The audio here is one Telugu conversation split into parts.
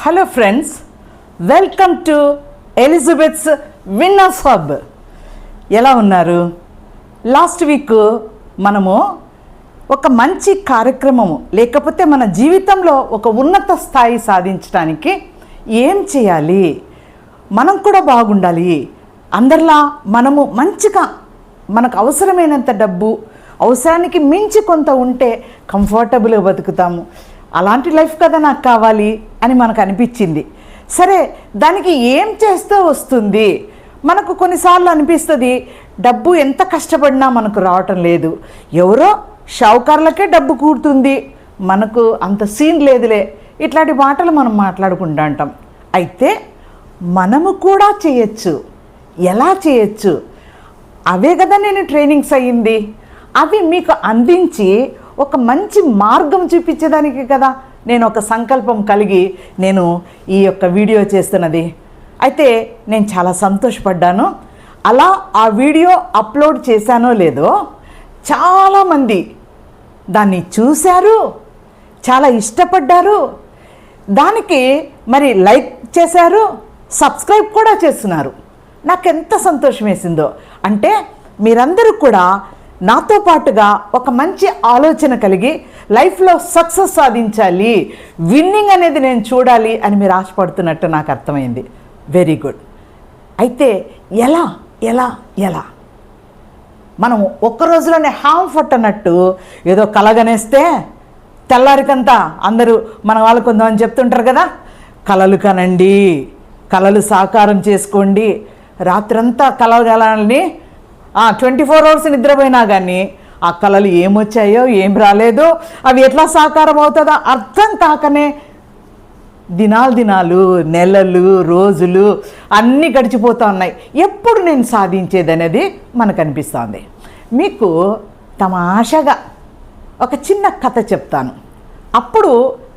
Hello friends, welcome to Elizabeth's winners hub. ఎలా ఉన్నారు? లాస్ట్ వీక్ మనము ఒక మంచి కార్యక్రమము లేకపోతే మన జీవితంలో ఒక ఉన్నత స్థాయి సాధించడానికి ఏం చేయాలి, మనం కూడా బాగుండాలి, అందరిలా మనము మంచిగా మనకు అవసరమైనంత డబ్బు, అవసరానికి మించి కొంత ఉంటే కంఫర్టబుల్గా బతుకుతాము, అలాంటి లైఫ్ కదా నాకు కావాలి అని మనకు అనిపించింది. సరే, దానికి ఏం చేస్తే వస్తుంది? మనకు కొన్నిసార్లు అనిపిస్తుంది డబ్బు ఎంత కష్టపడినా మనకు రావటం లేదు, ఎవరో షావుకారులకే డబ్బు కూడుతుంది, మనకు అంత సీన్ లేదులే, ఇట్లాంటి మాటలు మనం మాట్లాడుకుంటూ ఉంటాం. అయితే మనము కూడా చేయొచ్చు. ఎలా చేయొచ్చు? అవే కదా నేను ట్రైనింగ్స్ అయ్యింది, అవి మీకు అందించి ఒక మంచి మార్గం చూపించేదానికి కదా నేను ఒక సంకల్పం కలిగి నేను ఈ యొక్క వీడియో చేస్తున్నది. అయితే నేను చాలా సంతోషపడ్డాను. అలా ఆ వీడియో అప్లోడ్ చేశానో లేదో చాలామంది దాన్ని చూశారు, చాలా ఇష్టపడ్డారు, దానికి మరి లైక్ చేశారు, సబ్స్క్రైబ్ కూడా చేస్తున్నారు. నాకు ఎంత సంతోషం వేసిందో. అంటే మీరందరూ కూడా నాతో పాటుగా ఒక మంచి ఆలోచన కలిగి లైఫ్లో సక్సెస్ సాధించాలి, విన్నింగ్ అనేది నేను చూడాలి అని మీరు ఆశపడుతున్నట్టు నాకు అర్థమైంది. Very good. అయితే ఎలా ఎలా ఎలా మనం ఒక్క రోజులోనే హామ్ అన్నట్టు ఏదో కలగనేస్తే తెల్లారికంతా అందరూ మన వాళ్ళు కొంతమంది చెప్తుంటారు కదా, కలలు కనండి, కలలు సాకారం చేసుకోండి, రాత్రంతా కలగాలని 24 అవర్స్ నిద్రపోయినా కానీ ఆ కళలు ఏమొచ్చాయో ఏం రాలేదో అవి ఎట్లా సాకారం అవుతుందో అర్థం కాకనే దినాలు నెలలు రోజులు అన్నీ గడిచిపోతూ ఉన్నాయి. ఎప్పుడు నేను సాధించేది అనేది మనకు అనిపిస్తుంది. మీకు తమాషాగా ఒక చిన్న కథ చెప్తాను, అప్పుడు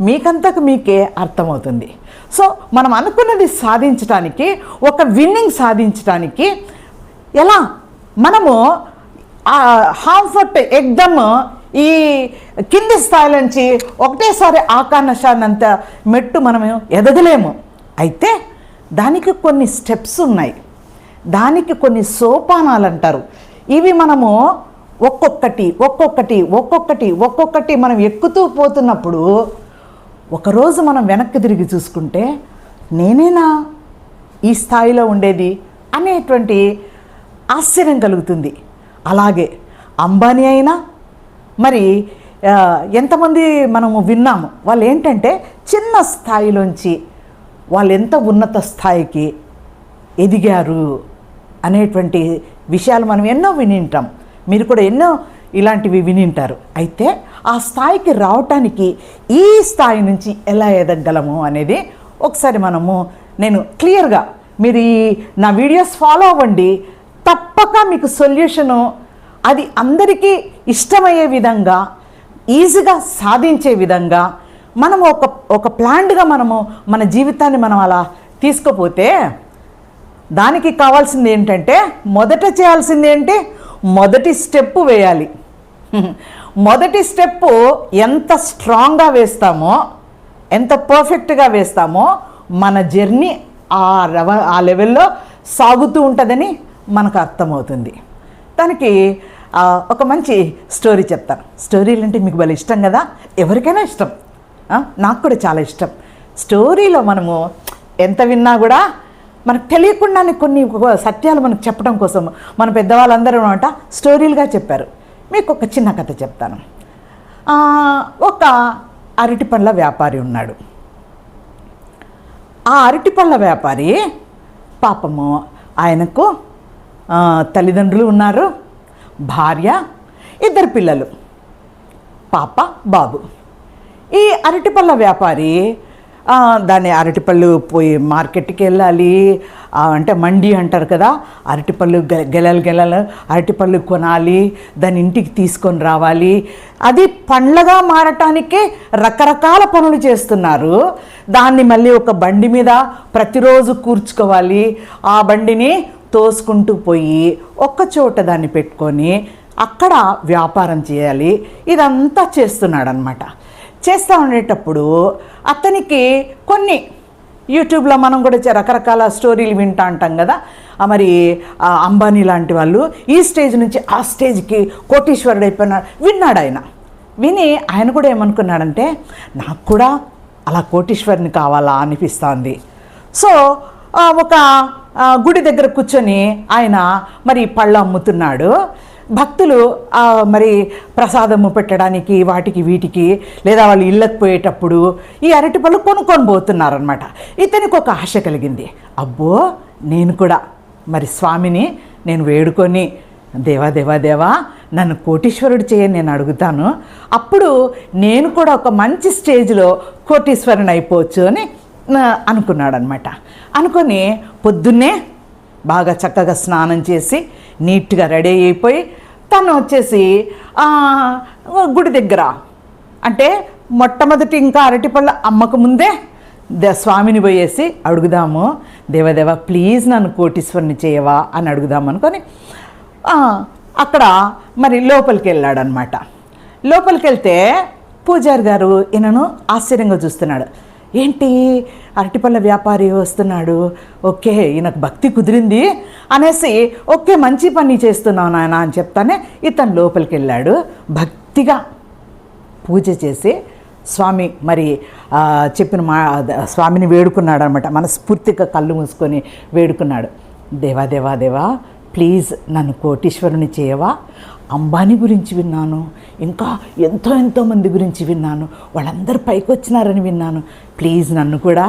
మీకంతకు మీకే అర్థమవుతుంది. సో మనం అనుకున్నది సాధించడానికి, ఒక విన్నింగ్ సాధించడానికి ఎలా మనము హామ్ఫర్ట్ ఎగ్దమ్ ఈ కింది స్థాయి నుంచి ఒకటేసారి ఆకాశాన్నంత మెట్టు మనము ఎదగలేము. అయితే దానికి కొన్ని స్టెప్స్ ఉన్నాయి, దానికి కొన్ని సోపానాలు అంటారు. ఇవి మనము ఒక్కొక్కటి ఒక్కొక్కటి ఒక్కొక్కటి ఒక్కొక్కటి మనం ఎక్కుతూ పోతున్నప్పుడు ఒకరోజు మనం వెనక్కి తిరిగి చూసుకుంటే నేనేనా ఈ స్థాయిలో ఉండేది అనేటువంటి ఆశ్చర్యం కలుగుతుంది. అలాగే అంబానీ అయినా మరి ఎంతమంది మనము విన్నాము, వాళ్ళు ఏంటంటే చిన్న స్థాయిలోంచి వాళ్ళు ఎంత ఉన్నత స్థాయికి ఎదిగారు అనేటువంటి విషయాలు మనం ఎన్నో వినింటాం. మీరు కూడా ఎన్నో ఇలాంటివి వినింటారు. అయితే ఆ స్థాయికి రావటానికి ఈ స్థాయి నుంచి ఎలా ఎదగలము అనేది ఒకసారి నేను క్లియర్గా మీరు నా వీడియోస్ ఫాలో అవ్వండి. తప్పక మీకు సొల్యూషను అది అందరికీ ఇష్టమయ్యే విధంగా, ఈజీగా సాధించే విధంగా మనము ఒక ప్లాన్డ్గా మన జీవితాన్ని మనం అలా తీసుకుపోతే దానికి కావాల్సింది ఏంటంటే మొదట చేయాల్సింది ఏంటి, మొదటి స్టెప్ వేయాలి. మొదటి స్టెప్పు ఎంత స్ట్రాంగ్గా వేస్తామో, ఎంత పర్ఫెక్ట్గా వేస్తామో మన జర్నీ ఆ లెవెల్లో సాగుతూ ఉంటుందని మనకు అర్థమవుతుంది. దానికి ఒక మంచి స్టోరీ చెప్తాను. స్టోరీలు అంటే మీకు భలే ఇష్టం కదా, ఎవరికైనా ఇష్టం, నాకు కూడా చాలా ఇష్టం. స్టోరీలో మనము ఎంత విన్నా కూడా మనకు తెలియకుండానే కొన్ని సత్యాలు మనకు చెప్పడం కోసం మన పెద్దవాళ్ళందరూ అనమాట స్టోరీలుగా చెప్పారు. మీకు ఒక చిన్న కథ చెప్తాను. ఒక అరటిపండ్ల వ్యాపారి ఉన్నాడు. ఆ అరటిపండ్ల వ్యాపారి పాపము ఆయనకు తల్లిదండ్రులు ఉన్నారు, భార్య, 2 పిల్లలు, పాప బాబు. ఈ అరటిపళ్ళ వ్యాపారి దాన్ని అరటిపళ్ళు పోయి మార్కెట్కి వెళ్ళాలి, అంటే మండి అంటారు కదా, అరటిపళ్ళు గెలలు అరటిపళ్ళు కొనాలి, దాన్ని ఇంటికి తీసుకొని రావాలి. అది పండ్లగా మారటానికే రకరకాల పనులు చేస్తున్నారు. దాన్ని మళ్ళీ ఒక బండి మీద ప్రతిరోజు కూర్చుకోవాలి, ఆ బండిని తోసుకుంటూ పోయి ఒక్కచోట దాన్ని పెట్టుకొని అక్కడ వ్యాపారం చేయాలి. ఇదంతా చేస్తున్నాడనమాట. చేస్తూ ఉండేటప్పుడు అతనికి కొన్ని యూట్యూబ్లో మనం కూడా రకరకాల స్టోరీలు వింటూ ఉంటాం కదా. మరి అంబానీ లాంటి వాళ్ళు ఈ స్టేజ్ నుంచి ఆ స్టేజ్కి కోటీశ్వరుడు అయిపోయినాడు. విన్నాడు ఆయన. విని ఆయన కూడా ఏమనుకున్నాడంటే నాకు కూడా అలా కోటీశ్వరుని కావాలా అనిపిస్తుంది. సో ఒక గుడి దగ్గర కూర్చొని ఆయన మరి పళ్ళు అమ్ముతున్నాడు. భక్తులు మరి ప్రసాదము పెట్టడానికి వాటికి వీటికి లేదా వాళ్ళు ఇళ్ళకి పోయేటప్పుడు ఈ అరటిపళ్ళు కొనుక్కొని పోతున్నారనమాట. ఇతనికి ఒక ఆశ కలిగింది. అబ్బో నేను కూడా మరి స్వామిని నేను వేడుకొని దేవా దేవా దేవా నన్ను కోటీశ్వరుడు చేయని నేను అడుగుతాను, అప్పుడు నేను కూడా ఒక మంచి స్టేజ్లో కోటీశ్వరుని అయిపోవచ్చు అని అనుకున్నాడు అనమాట. అనుకొని పొద్దున్నే బాగా చక్కగా స్నానం చేసి నీట్గా రెడీ అయిపోయి తను వచ్చేసి గుడి దగ్గర అంటే మొట్టమొదటి ఇంకా అరటిపళ్ళ అమ్మకు ముందే స్వామిని పోయేసి అడుగుదాము, దేవదేవ ప్లీజ్ నన్ను కోటీశ్వరుని చేయవా అని అడుగుదాము అనుకొని అక్కడ మరి లోపలికి వెళ్ళాడనమాట. లోపలికి వెళ్తే పూజారి గారు ఈయనను ఆశ్చర్యంగా చూస్తున్నాడు. ఏంటి అరటిపళ్ళ వ్యాపారి వస్తున్నాడు, ఓకే ఈయనకు భక్తి కుదిరింది అనేసి ఓకే మంచి పని చేస్తున్నావు నాయన అని చెప్తానే ఇతను లోపలికి వెళ్ళాడు. భక్తిగా పూజ చేసి స్వామి మరి చెప్పిన స్వామిని వేడుకున్నాడు అనమాట. మనస్ఫూర్తిగా కళ్ళు మూసుకొని వేడుకున్నాడు. దేవా దేవా దేవా ప్లీజ్ నన్ను కోటీశ్వరుని చేయవా, అంబానీ గురించి విన్నాను, ఇంకా ఎంతో మంది గురించి విన్నాను, వాళ్ళందరూ పైకి వచ్చినారని విన్నాను, ప్లీజ్ నన్ను కూడా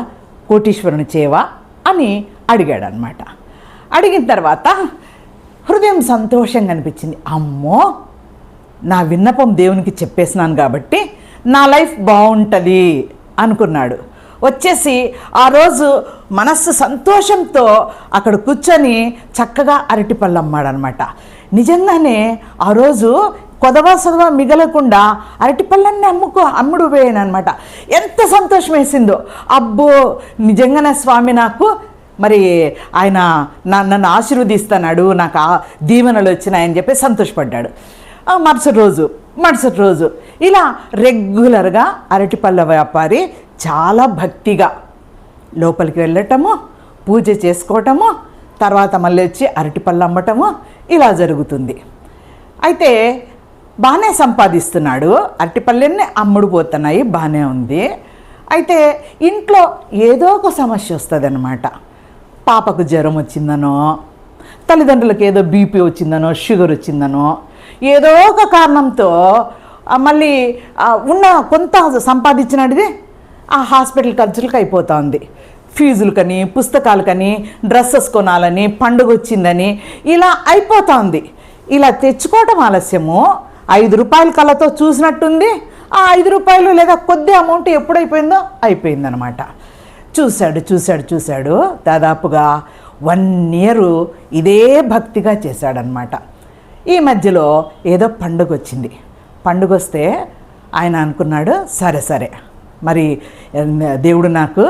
కోటీశ్వరుని చేయవా అని అడిగాడు అనమాట. అడిగిన తర్వాత హృదయం సంతోషంగా అనిపించింది. అమ్మో నా విన్నపం దేవునికి చెప్పేసినాను కాబట్టి నా లైఫ్ బాగుంటుంది అనుకున్నాడు. వచ్చేసి ఆ రోజు మనస్సు సంతోషంతో అక్కడ కూర్చొని చక్కగా అరటిపళ్ళు అమ్మాడనమాట. నిజంగానే ఆ రోజు కొదవ మిగలకుండా అరటిపళ్ళన్నీ అమ్ముడు పోయాను అనమాట. ఎంత సంతోషం వేసిందో. అబ్బో నిజంగానే స్వామి నాకు మరి ఆయన నన్ను ఆశీర్వదిస్తున్నాడు, నాకు దీవెనలు వచ్చినాయని చెప్పి సంతోషపడ్డాడు. మరుసటి రోజు ఇలా రెగ్యులర్గా అరటిపళ్ళ వ్యాపారి చాలా భక్తిగా లోపలికి వెళ్ళటము, పూజ చేసుకోవటము, తర్వాత మళ్ళీ వచ్చి అరటిపళ్ళు అమ్మటము ఇలా జరుగుతుంది. అయితే బాగానే సంపాదిస్తున్నాడు, అరటిపళ్ళన్నీ అమ్ముడుపోతున్నాయి, బాగానే ఉంది. అయితే ఇంట్లో ఏదో ఒక సమస్య వస్తుంది అన్నమాట. పాపకు జ్వరం వచ్చిందనో, తల్లిదండ్రులకు ఏదో బీపీ వచ్చిందనో, షుగర్ వచ్చిందనో, ఏదో ఒక కారణంతో మళ్ళీ ఉన్న కొంత సంపాదించినది ఆ హాస్పిటల్ ఖర్చులకు అయిపోతుంది. ఫీజులకని, పుస్తకాలకని, డ్రెస్సెస్ కొనాలని, పండుగ వచ్చిందని ఇలా అయిపోతుంది. ఇలా తెచ్చుకోవటం ఆలస్యము. 5 రూపాయల కళ్ళతో చూసినట్టుంది. ఆ 5 రూపాయలు లేదా కొద్ది అమౌంట్ ఎప్పుడైపోయిందో అయిపోయిందనమాట. చూశాడు దాదాపుగా 1 ఇయర్ ఇదే భక్తిగా చేశాడనమాట. ఈ మధ్యలో ఏదో పండుగ వచ్చింది. పండుగ వస్తే ఆయన అనుకున్నాడు సరే మరి దేవుడు నాకు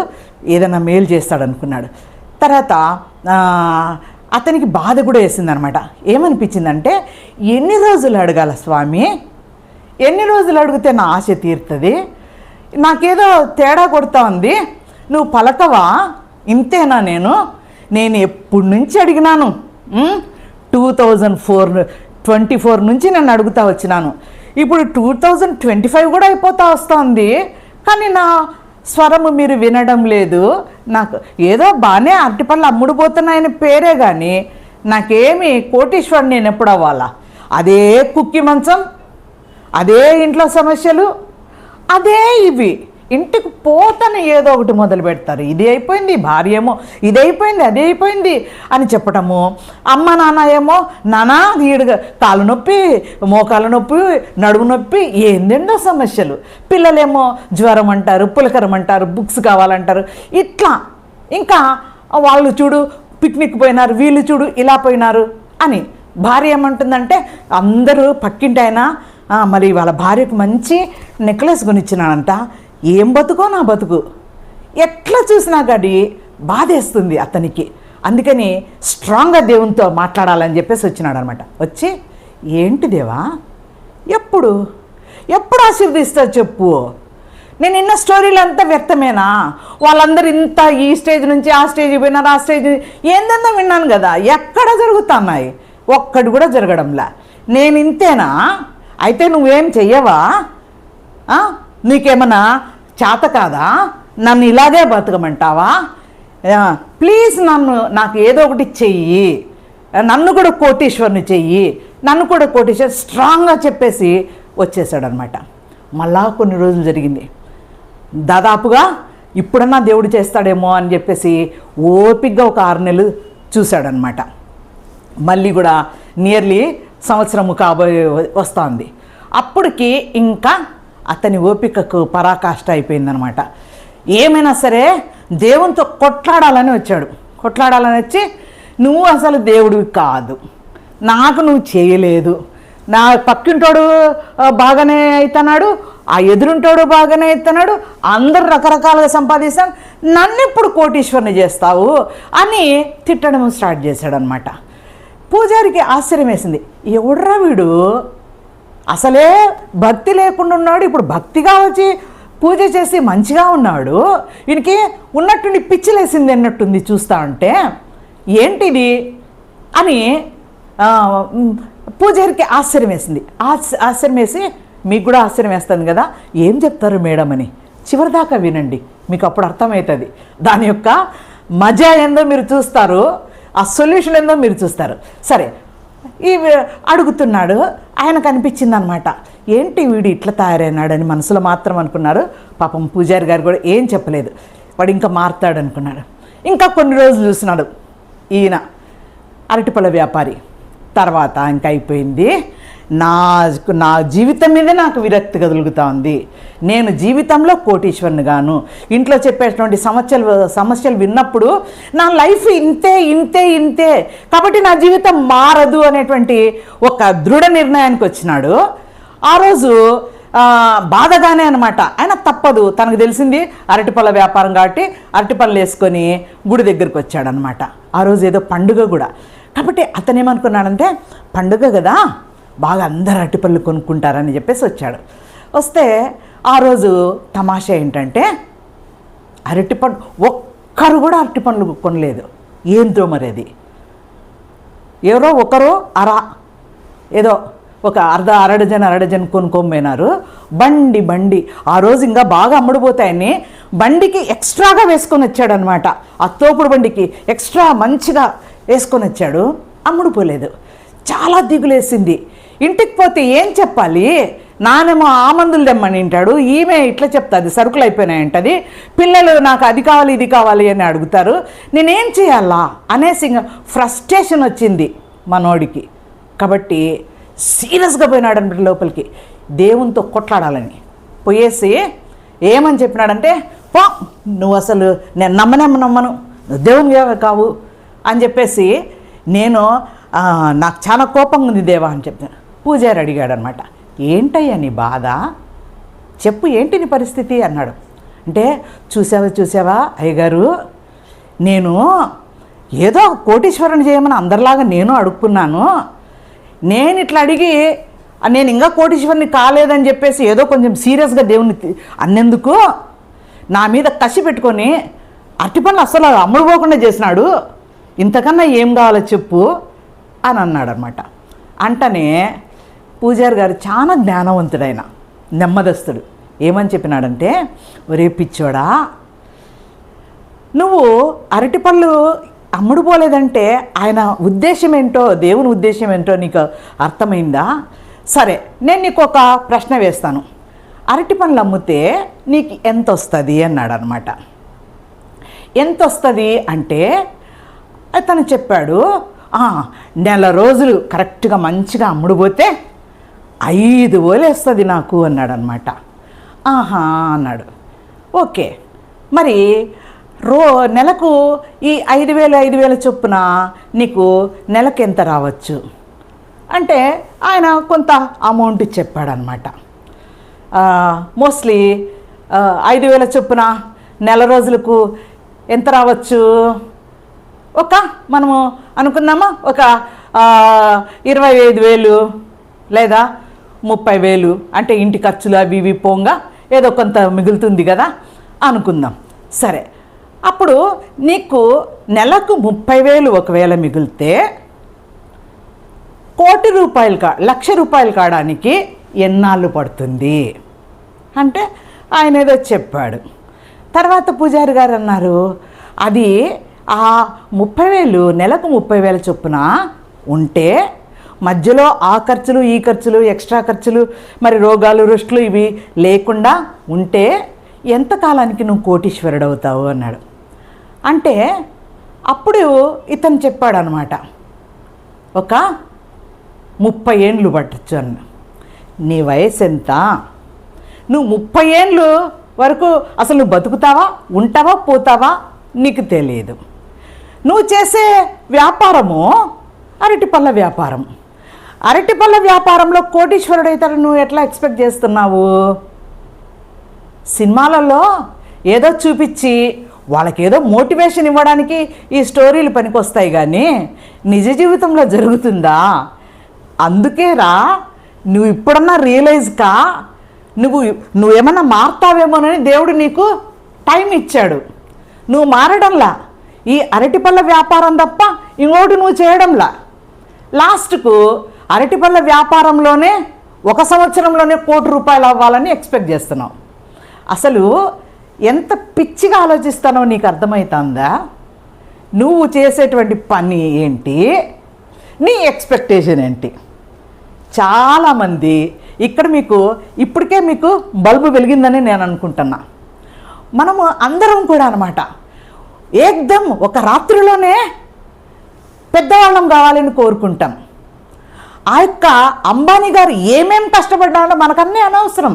ఏదైనా మేలు చేస్తాడనుకున్నాడు. తర్వాత అతనికి బాధ కూడా వేసిందనమాట. ఏమనిపించిందంటే ఎన్ని రోజులు అడగాల స్వామి, ఎన్ని రోజులు అడిగితే నా ఆశ తీరుతుంది, నాకేదో తేడా కొడతా ఉంది, నువ్వు పలకవా, ఇంతేనా నేను ఎప్పటి నుంచి అడిగినాను, 2024 నుంచి నేను అడుగుతా వచ్చినాను, ఇప్పుడు 2025 కూడా అయిపోతా వస్తుంది, కానీ నా స్వరము మీరు వినడం లేదు, నాకు ఏదో బాగానే అరటిపళ్ళు అమ్ముడుపోతున్నాయని పేరే కానీ నాకేమి కోటీశ్వరుని నేను ఎప్పుడు అవ్వాలా, అదే కుక్కి మంచం, అదే ఇంట్లో సమస్యలు, అదే ఇవి, ఇంటికి పోతనే ఏదో ఒకటి మొదలు పెడతారు. ఇది అయిపోయింది, భార్య ఏమో ఇది అయిపోయింది, అది అయిపోయింది అని చెప్పటము, అమ్మ నాన్న ఏమో నానా వీడుగా కాలు నొప్పి, మోకాలు నొప్పి, నడుము నొప్పి, ఏందేందో సమస్యలు, పిల్లలేమో జ్వరం అంటారు, పులకరం అంటారు, బుక్స్ కావాలంటారు, ఇట్లా ఇంకా వాళ్ళు చూడు పిక్నిక్ పోయినారు, వీళ్ళు చూడు ఇలా పోయినారు అని. భార్య ఏమంటుందంటే అందరూ పక్కింటి ఆయన మరి వాళ్ళ భార్యకు మంచి నెక్లెస్ కొనిచ్చినాడంట, ఏం బతుకో నా బతుకు, ఎట్లా చూసినా కానీ బాధేస్తుంది అతనికి. అందుకని స్ట్రాంగ్గా దేవునితో మాట్లాడాలని చెప్పేసి వచ్చినాడు అనమాట. వచ్చి ఏంటి దేవా ఎప్పుడు ఆశీర్వదిస్తావు చెప్పు, నేను విన్న స్టోరీలు అంతా వ్యర్థమేనా? వాళ్ళందరూ ఇంత ఈ స్టేజ్ నుంచి ఆ స్టేజ్ పోయినారు, ఆ స్టేజ్ ఏందంతా విన్నాను కదా, ఎక్కడ జరుగుతున్నాయి? ఒక్కటి కూడా జరగడంలా. నేను ఇంతేనా? అయితే నువ్వేం చెయ్యవా? నీకేమన్నా చేత కాదా? నన్ను ఇలాగే బతకమంటావా? ప్లీజ్ నాకు ఏదో ఒకటి చెయ్యి, నన్ను కూడా కోటీశ్వరుని చెయ్యి, నన్ను కూడా కోటీశ్వర్ స్ట్రాంగ్గా చెప్పేసి వచ్చేసాడనమాట. మళ్ళా కొన్ని రోజులు జరిగింది. దాదాపుగా ఇప్పుడన్నా దేవుడు చేస్తాడేమో అని చెప్పేసి ఓపికగా ఒక 6 నెలలు చూశాడనమాట. మళ్ళీ కూడా నియర్లీ సంవత్సరము కాబోయే వస్తుంది. అప్పటికి ఇంకా అతని ఓపికకు పరాకాష్ట అయిపోయిందనమాట. ఏమైనా సరే దేవునితో కొట్లాడాలని వచ్చాడు. కొట్లాడాలని వచ్చి, నువ్వు అసలు దేవుడివి కాదు, నాకు నువ్వు చేయలేదు, నా పక్కింటోడు బాగానే అవుతున్నాడు, ఆ ఎదురుంటోడు బాగానే అవుతున్నాడు, అందరు రకరకాలుగా సంపాదిస్తాను, నన్ను ఇప్పుడు కోటీశ్వరుని చేస్తావు అని తిట్టడం స్టార్ట్ చేశాడనమాట. పూజారికి ఆశ్చర్యం వేసింది. ఎవడ్రా వీడు, అసలే భక్తి లేకుండా ఉన్నాడు, ఇప్పుడు భక్తిగా వచ్చి పూజ చేసి మంచిగా ఉన్నాడు, వీనికి ఉన్నట్టుండి పిచ్చిలేసింది అన్నట్టుంది చూస్తా ఉంటే, ఏంటిది అని పూజారికి ఆశ్చర్యం వేసింది. ఆశ్చర్యం వేసి, మీకు కూడా ఆశ్చర్యం వేస్తుంది కదా, ఏం చెప్తారు మేడం అని చివరిదాకా వినండి, మీకు అప్పుడు అర్థమవుతుంది. దాని యొక్క మజా ఏందో మీరు చూస్తారు, ఆ సొల్యూషన్ ఏందో మీరు చూస్తారు. సరే, ఈ అడుగుతున్నాడు. ఆయనకు అనిపించింది అనమాట, ఏంటి వీడు ఇట్లా తయారైనాడని మనసులో మాత్రం అనుకున్నారు. పాపం పూజారి గారు కూడా ఏం చెప్పలేదు, వాడు ఇంకా మారుతాడు అనుకున్నాడు. ఇంకా కొన్ని రోజులు చూసినాడు ఈయన అరటిపళ్ళ వ్యాపారి. తర్వాత ఇంకా అయిపోయింది, నా జీవితం మీదే నాకు విరక్తి కలుగుతూ ఉంది, నేను జీవితంలో కోటీశ్వరుని గాను, ఇంట్లో చెప్పేటువంటి సమస్యలు విన్నప్పుడు నా లైఫ్ ఇంతే ఇంతే ఇంతే, కాబట్టి నా జీవితం మారదు అనేటువంటి ఒక దృఢ నిర్ణయానికి వచ్చినాడు. ఆ రోజు బాధగానే అనమాట. ఆయన తప్పదు, తనకు తెలిసింది అరటిపళ్ళ వ్యాపారం కాబట్టి అరటిపళ్ళు వేసుకొని గుడి దగ్గరికి వచ్చాడనమాట. ఆ రోజు ఏదో పండుగ కూడా కాబట్టి అతను ఏమనుకున్నాడంటే, పండుగ కదా, బాగా అందరు అరటిపళ్ళు కొనుక్కుంటారని చెప్పేసి వచ్చాడు. వస్తే ఆ రోజు తమాషా ఏంటంటే, అరటిపండు ఒక్కరు కూడా అరటిపండ్లు కొనలేదు. ఏందో మరి అది, ఎవరో ఒకరు ఏదో ఒక అరడజన్ కొనుక్కోపోయినారు. బండి ఆ రోజు ఇంకా బాగా అమ్ముడుపోతాయని బండికి ఎక్స్ట్రాగా వేసుకొని వచ్చాడనమాట. ఆ తోపుడు బండికి ఎక్స్ట్రా మంచిగా వేసుకొని వచ్చాడు. అమ్ముడుపోలేదు. చాలా దిగులేసింది. ఇంటికి పోతే ఏం చెప్పాలి, నానేమో ఆ మందులు తెమ్మని వింటాడు, ఈమె ఇట్లా చెప్తుంది సరుకులు అయిపోయినాయంటది, పిల్లలు నాకు అది కావాలి ఇది కావాలి అని అడుగుతారు, నేనేం చేయాలా అనేసి ఇంకా ఫ్రస్ట్రేషన్ వచ్చింది మనోడికి. కాబట్టి సీరియస్గా పోయినాడు అంటే లోపలికి, దేవునితో కొట్లాడాలని పోయేసి ఏమని చెప్పినాడంటే, పో నువ్వు అసలు నేను నమ్మను, దేవుని కావు అని చెప్పేసి, నాకు చాలా కోపంగా ఉంది దేవా అని చెప్తాను. పూజారి అడిగాడు అనమాట, ఏంటయ్యా నీ బాధ, చెప్పు ఏంటి నీ పరిస్థితి అన్నాడు. అంటే చూసావా అయ్యగారు, నేను ఏదో కోటీశ్వరుని చేయమని అందరిలాగా నేను అడుక్కున్నాను, నేను ఇట్లా అడిగి నేను ఇంకా కోటీశ్వరుని కాలేదని చెప్పేసి ఏదో కొంచెం సీరియస్గా దేవుని అన్నందుకు నా మీద కసి పెట్టుకొని అరటిపళ్ళు అసలు అమ్ముడుపోకుండా చేసినాడు, ఇంతకన్నా ఏం కావాలో చెప్పు అని అన్నాడు అనమాట. అంటనే పూజారి గారు చాలా జ్ఞానవంతుడైన నెమ్మదస్తుడు ఏమని చెప్పినాడంటే, ఒరే పిచ్చోడా, నువ్వు అరటిపళ్ళు అమ్ముడుపోలేదంటే ఆయన ఉద్దేశం ఏంటో, దేవుని ఉద్దేశం ఏంటో నీకు అర్థమైందా? సరే, నేను నీకు ఒక ప్రశ్న వేస్తాను, అరటిపళ్ళు అమ్మితే నీకు ఎంత వస్తుంది అన్నాడు అనమాట. ఎంత వస్తుంది అంటే అతను చెప్పాడు, నెల రోజులు కరెక్ట్గా మంచిగా అమ్ముడుపోతే 5,000 వస్తుంది నాకు అన్నాడు అనమాట. ఆహా అన్నాడు. ఓకే, మరి నెలకు ఈ 5,000 చొప్పున నీకు నెలకు ఎంత రావచ్చు అంటే ఆయన కొంత అమౌంట్ చెప్పాడనమాట. మోస్ట్లీ 5,000 చొప్పున నెల రోజులకు ఎంత రావచ్చు, మనము అనుకుందామా, ఒక 25,000 లేదా 30,000, అంటే ఇంటి ఖర్చులు అవి ఇవి పోగా ఏదో కొంత మిగులుతుంది కదా అనుకుందాం. సరే, అప్పుడు నీకు నెలకు 30,000 ఒకవేళ మిగిలితే ₹1,00,000 కావడానికి ఎన్నాళ్ళు పడుతుంది అంటే ఆయన ఏదో చెప్పాడు. తర్వాత పూజారి గారు అన్నారు, అది ఆ 30,000 నెలకు 30,000 చొప్పున ఉంటే మధ్యలో ఆ ఖర్చులు ఈ ఖర్చులు ఎక్స్ట్రా ఖర్చులు మరి రోగాలు రుష్టులు ఇవి లేకుండా ఉంటే ఎంతకాలానికి నువ్వు కోటీశ్వరుడు అవుతావు అన్నాడు. అంటే అప్పుడు ఇతను చెప్పాడు అనమాట, ఒక 30 ఏండ్లు పట్టచ్చు అన్న. నీ వయసు ఎంత? నువ్వు 30 ఏండ్లు వరకు అసలు నువ్వు బతుకుతావా, ఉంటావా, పోతావా నీకు తెలియదు. నువ్వు చేసే వ్యాపారము అరటిపళ్ళ వ్యాపారం. అరటిపళ్ళ వ్యాపారంలో కోటీశ్వరుడు అవుతాడు నువ్వు ఎట్లా ఎక్స్పెక్ట్ చేస్తున్నావు? సినిమాలలో ఏదో చూపించి వాళ్ళకేదో మోటివేషన్ ఇవ్వడానికి ఈ స్టోరీలు పనికొస్తాయి, కానీ నిజ జీవితంలో జరుగుతుందా? అందుకేరా నువ్వు ఇప్పుడన్నా రియలైజ్ కా, నువ్వేమన్నా మారుతావేమోనని దేవుడు నీకు టైం ఇచ్చాడు. నువ్వు మారడంలా, ఈ అరటిపళ్ళ వ్యాపారం తప్ప ఇంకోటి నువ్వు చేయడంలా. లాస్ట్కు అరటిపళ్ళ వ్యాపారంలోనే 1 సంవత్సరంలోనే ₹1,00,000 అవ్వాలని ఎక్స్పెక్ట్ చేస్తున్నావు. అసలు ఎంత పిచ్చిగా ఆలోచిస్తానో నీకు అర్థమవుతుందా? నువ్వు చేసేటువంటి పని ఏంటి, నీ ఎక్స్పెక్టేషన్ ఏంటి? చాలామంది ఇక్కడ ఇప్పటికే మీకు బల్బు వెలిగిందని నేను అనుకుంటున్నా. మనము అందరం కూడా అనమాట ఏకదం ఒక రాత్రిలోనే పెద్దవాళ్ళం కావాలని కోరుకుంటాం. ఆ యొక్క అంబానీ గారు ఏమేం కష్టపడ్డాడో మనకన్నీ అనవసరం,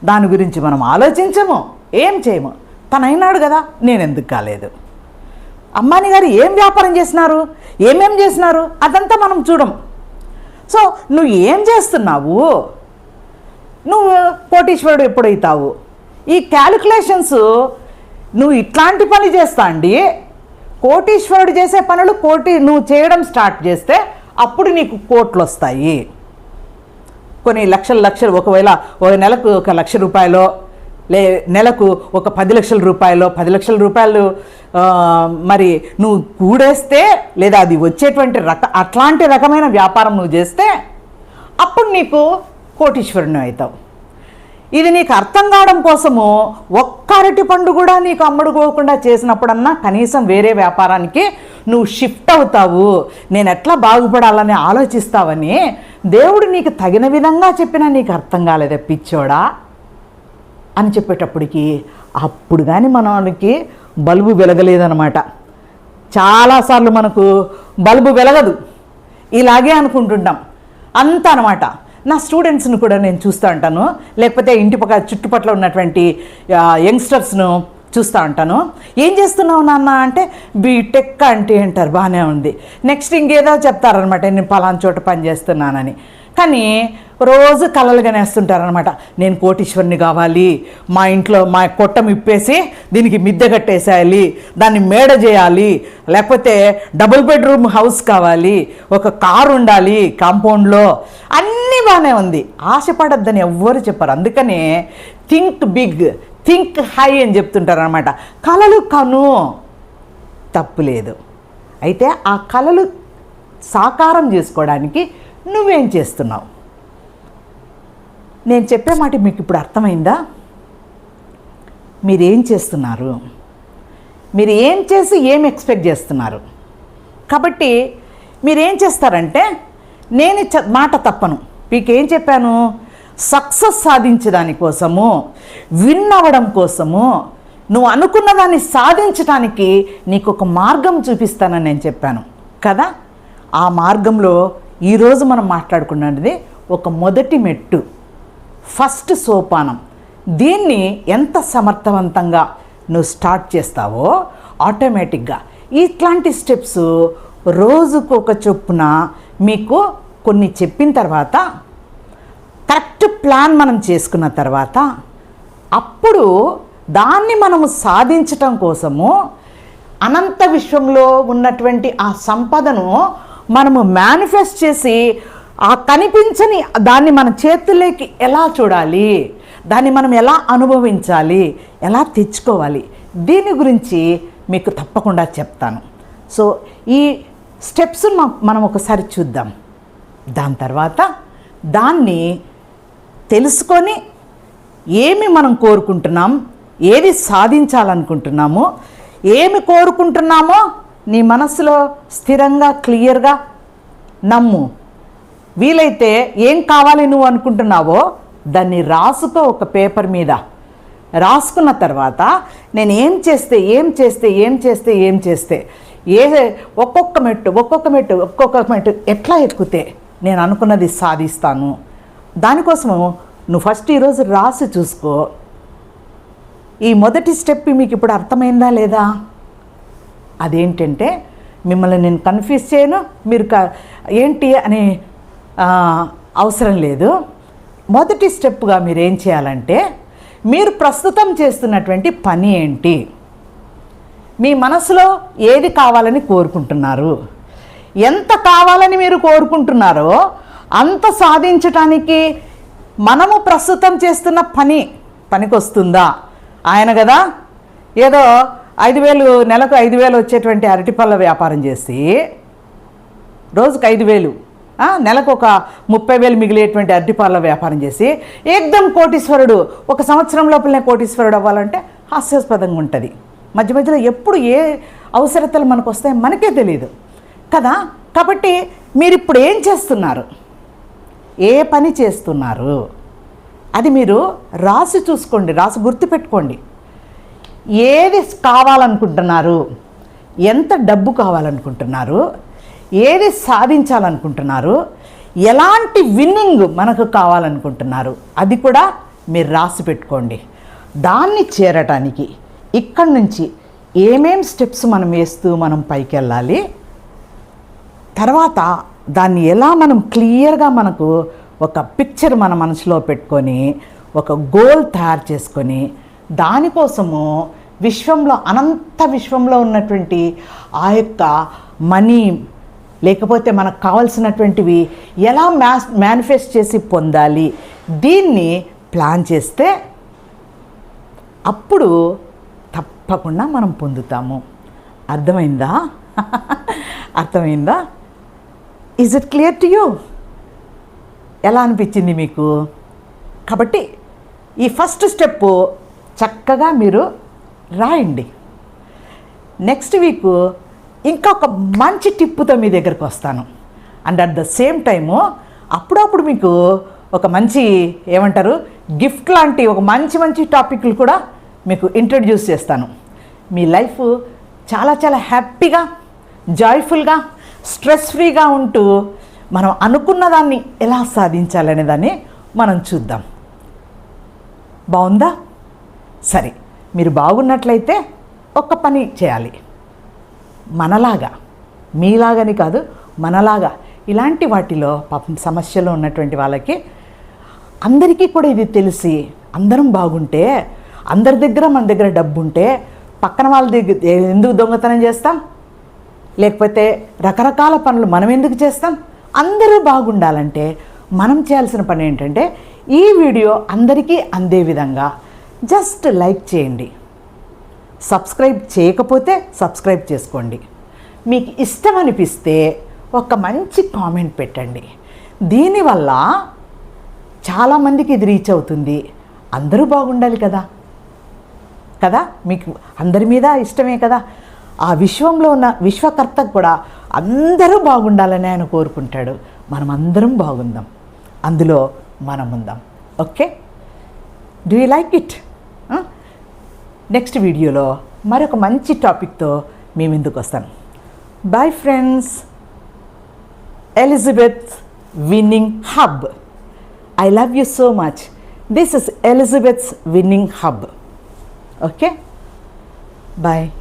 దాని గురించి మనం ఆలోచించము, ఏం చేయము. తను అయినాడు కదా, నేను ఎందుకు కాలేదు? అంబానీ గారు ఏం వ్యాపారం చేసినారు, ఏమేం చేసినారు అదంతా మనం చూడం. సో నువ్వు ఏం చేస్తున్నావు, నువ్వు కోటీశ్వరుడు ఎప్పుడైతావు? ఈ క్యాలిక్యులేషన్స్ నువ్వు ఇట్లాంటి పని చేస్తా అండి, కోటీశ్వరుడు చేసే పనులు నువ్వు చేయడం స్టార్ట్ చేస్తే అప్పుడు నీకు కోట్లు వస్తాయి. కొన్ని లక్షలు ఒకవేళ ఒక నెలకు ₹1,00,000 నెలకు ఒక ₹10,00,000 ₹10,00,000 మరి నువ్వు కూడేస్తే లేదా అది వచ్చేటువంటి అట్లాంటి రకమైన వ్యాపారం నువ్వు చేస్తే అప్పుడు నీకు కోటీశ్వరుని అవుతావు. ఇది నీకు అర్థం కావడం కోసము ఒక్క అరటి పండు కూడా నీకు అమ్ముడుకోకుండా చేసినప్పుడన్నా కనీసం వేరే వ్యాపారానికి నువ్వు షిఫ్ట్ అవుతావు, నేను ఎట్లా బాగుపడాలని ఆలోచిస్తావని దేవుడు నీకు తగిన విధంగా చెప్పినా నీకు అర్థం కాలేదే పిచ్చోడా అని చెప్పేటప్పటికి అప్పుడు కానీ మనకి బల్బు వెలగలేదన్నమాట. చాలాసార్లు మనకు బల్బు వెలగదు, ఇలాగే అనుకుంటుంటాం అంత అనమాట. నా స్టూడెంట్స్ని కూడా నేను చూస్తూ ఉంటాను, లేకపోతే చుట్టుపక్కల ఉన్నటువంటి యంగ్స్టర్స్ను చూస్తూ ఉంటాను. ఏం చేస్తున్నావు నాన్న అంటే బీటెక్ అంటే అంటారు, బాగానే ఉంది. నెక్స్ట్ ఇంకేదో చెప్తారనమాట, నేను పలానా చోట పని చేస్తున్నానని. కానీ రోజు కలలు కనేస్తుంటారనమాట, నేను కోటీశ్వరుని కావాలి, మా ఇంట్లో మా కొట్టం ఇప్పేసి దీనికి మిద్దె కట్టేసేయాలి, దాన్ని మేడ చేయాలి, లేకపోతే డబుల్ బెడ్రూమ్ హౌస్ కావాలి, ఒక కారు ఉండాలి కాంపౌండ్లో, అన్నీ బాగానే ఉంది. ఆశపడద్దని ఎవ్వరు చెప్పారు. అందుకనే థింక్ బిగ్, థింక్ హై అని చెప్తుంటారు అనమాట. కలలు కను, తప్పులేదు. అయితే ఆ కలలు సాకారం చేసుకోవడానికి నువ్వేం చేస్తున్నావు? నేను చెప్పే మాట మీకు ఇప్పుడు అర్థమైందా? మీరేం చేస్తున్నారు, మీరు ఏం చేసి ఏం ఎక్స్పెక్ట్ చేస్తున్నారు? కాబట్టి మీరేం చేస్తారంటే, నేను మాట తప్పను, మీకేం చెప్పాను, సక్సెస్ సాధించడానికోసము, విన్ అవ్వడం కోసము, నువ్వు అనుకున్న దాన్ని సాధించడానికి నీకు ఒక మార్గం చూపిస్తానని నేను చెప్పాను కదా. ఆ మార్గంలో ఈరోజు మనం మాట్లాడుకున్నది ఒక మొదటి మెట్టు, ఫస్ట్ సోపానం. దీన్ని ఎంత సమర్థవంతంగా నువ్వు స్టార్ట్ చేస్తావో ఆటోమేటిక్గా ఇట్లాంటి స్టెప్స్ రోజుకు ఒక చొప్పున మీకు కొన్ని చెప్పిన తర్వాత, కరెక్ట్ ప్లాన్ మనం చేసుకున్న తర్వాత, అప్పుడు దాన్ని మనము సాధించటం కోసము అనంత విశ్వంలో ఉన్నటువంటి ఆ సంపదను మనము మేనిఫెస్ట్ చేసి ఆ కనిపించని దాన్ని మన చేతుల్లోకి ఎలా చూడాలి, దాన్ని మనం ఎలా అనుభవించాలి, ఎలా తెచ్చుకోవాలి, దీని గురించి మీకు తప్పకుండా చెప్తాను. సో ఈ స్టెప్స్ మనం ఒకసారి చూద్దాం. దాని తర్వాత దాన్ని తెలుసుకొని ఏమి మనం కోరుకుంటున్నాం, ఏది సాధించాలనుకుంటున్నామో, ఏమి కోరుకుంటున్నామో నీ మనసులో స్థిరంగా క్లియర్గా నమ్ము. వీలైతే ఏం కావాలి నువ్వు అనుకుంటున్నావో దాన్ని రాసుకో. ఒక పేపర్ మీద రాసుకున్న తర్వాత నేను ఏం చేస్తే ఒక్కొక్క మెట్టు ఎట్లా ఎక్కితే నేను అనుకున్నది సాధిస్తాను. దానికోసము నువ్వు ఫస్ట్ ఈరోజు రాసి చూసుకో. ఈ మొదటి స్టెప్ మీకు ఇప్పుడు అర్థమైందా లేదా? అదేంటంటే, మిమ్మల్ని నేను కన్ఫ్యూజ్ చేయను, మీరు ఏంటి అని అవసరం లేదు. మొదటి స్టెప్గా మీరు ఏం చేయాలంటే, మీరు ప్రస్తుతం చేస్తున్నటువంటి పని ఏంటి, మీ మనసులో ఏది కావాలని కోరుకుంటున్నారు, ఎంత కావాలని మీరు కోరుకుంటున్నారో అంత సాధించటానికి మనము ప్రస్తుతం చేస్తున్న పనికి వస్తుందా? ఆయన కదా ఏదో 5,000 నెలకు 5,000 వచ్చేటువంటి అరటిపళ్ళ వ్యాపారం చేసి రోజుకు 5,000, నెలకు ఒక 30,000 మిగిలేటువంటి అరటిపళ్ళ వ్యాపారం చేసి ఏకదం కోటీశ్వరుడు, ఒక సంవత్సరం లోపలనే కోటీశ్వరుడు అవ్వాలంటే హాస్యాస్పదంగా ఉంటుంది. మధ్య మధ్యలో ఎప్పుడు ఏ అవసరతలు మనకు వస్తాయో మనకే తెలియదు కదా. కాబట్టి మీరు ఇప్పుడు ఏం చేస్తున్నారు, ఏ పని చేస్తున్నారు, అది మీరు రాసి చూసుకోండి, రాసి గుర్తుపెట్టుకోండి. ఏది కావాలనుకుంటున్నారు, ఎంత డబ్బు కావాలనుకుంటున్నారు, ఏది సాధించాలనుకుంటున్నారు, ఎలాంటి విన్నింగ్ మనకు కావాలనుకుంటున్నారు, అది కూడా మీరు రాసి పెట్టుకోండి. దాన్ని చేరటానికి ఇక్కడి నుంచి ఏమేం స్టెప్స్ మనం వేస్తూ మనం పైకి వెళ్ళాలి, తర్వాత దాన్ని ఎలా మనం క్లియర్గా మనకు ఒక పిక్చర్ మన మనసులో పెట్టుకొని ఒక గోల్ తయారు చేసుకొని దానికోసము అనంత విశ్వంలో ఉన్నటువంటి ఆ యొక్క మనీ లేకపోతే మనకు కావాల్సినటువంటివి ఎలా మేనిఫెస్ట్ చేసి పొందాలి, దీన్ని ప్లాన్ చేస్తే అప్పుడు తప్పకుండా మనం పొందుతాము. అర్థమైందా? Is it clear to you? ఎలా అనిపించింది మీకు? కాబట్టి ఈ ఫస్ట్ స్టెప్ చక్కగా మీరు రాయండి. నెక్స్ట్ వీక్ ఇంకా ఒక మంచి టిప్పుతో మీ దగ్గరకు వస్తాను. And at the same time అప్పుడప్పుడు మీకు ఒక మంచి గిఫ్ట్ లాంటి ఒక మంచి టాపిక్లు కూడా మీకు ఇంట్రడ్యూస్ చేస్తాను. మీ లైఫ్ చాలా చాలా హ్యాపీగా, జాయ్ఫుల్గా, స్ట్రెస్ ఫ్రీగా ఉంటూ మనం అనుకున్న దాన్ని ఎలా సాధించాలనే దాన్ని మనం చూద్దాం. బాగుందా? సరే, మీరు బాగున్నట్లయితే ఒక పని చేయాలి. మనలాగా, మీలాగని కాదు, మనలాగా ఇలాంటి వాటిలో పాపం సమస్యలో ఉన్నటువంటి వాళ్ళకి అందరికీ కూడా ఇది తెలిసి అందరం బాగుంటే, అందరి దగ్గర మన దగ్గర డబ్బు ఉంటే పక్కన వాళ్ళ దగ్గర ఎందుకు దొంగతనం చేస్తాం, లేకపోతే రకరకాల పనులు మనం ఎందుకు చేస్తాం? అందరూ బాగుండాలంటే మనం చేయాల్సిన పని ఏంటంటే ఈ వీడియో అందరికీ అందే విధంగా జస్ట్ లైక్ చేయండి. సబ్స్క్రైబ్ చేయకపోతే సబ్స్క్రైబ్ చేసుకోండి. మీకు ఇష్టం అనిపిస్తే ఒక మంచి కామెంట్ పెట్టండి. దీనివల్ల చాలామందికి ఇది రీచ్ అవుతుంది. అందరూ బాగుండాలి కదా. మీకు అందరి మీద ఇష్టమే కదా. ఆ విశ్వంలో ఉన్న విశ్వకర్తకు కూడా అందరూ బాగుండాలని ఆయన కోరుకుంటాడు. మనం అందరం బాగుందాం, అందులో మనం ఉందాం. Okay, do you like it? Next వీడియోలో మరొక మంచి టాపిక్తో మీ ముందుకు వస్తాను. Bye friends. Elizabeth Winning Hub. I love you so much. This is Elizabeth's Winning Hub. Okay? Bye.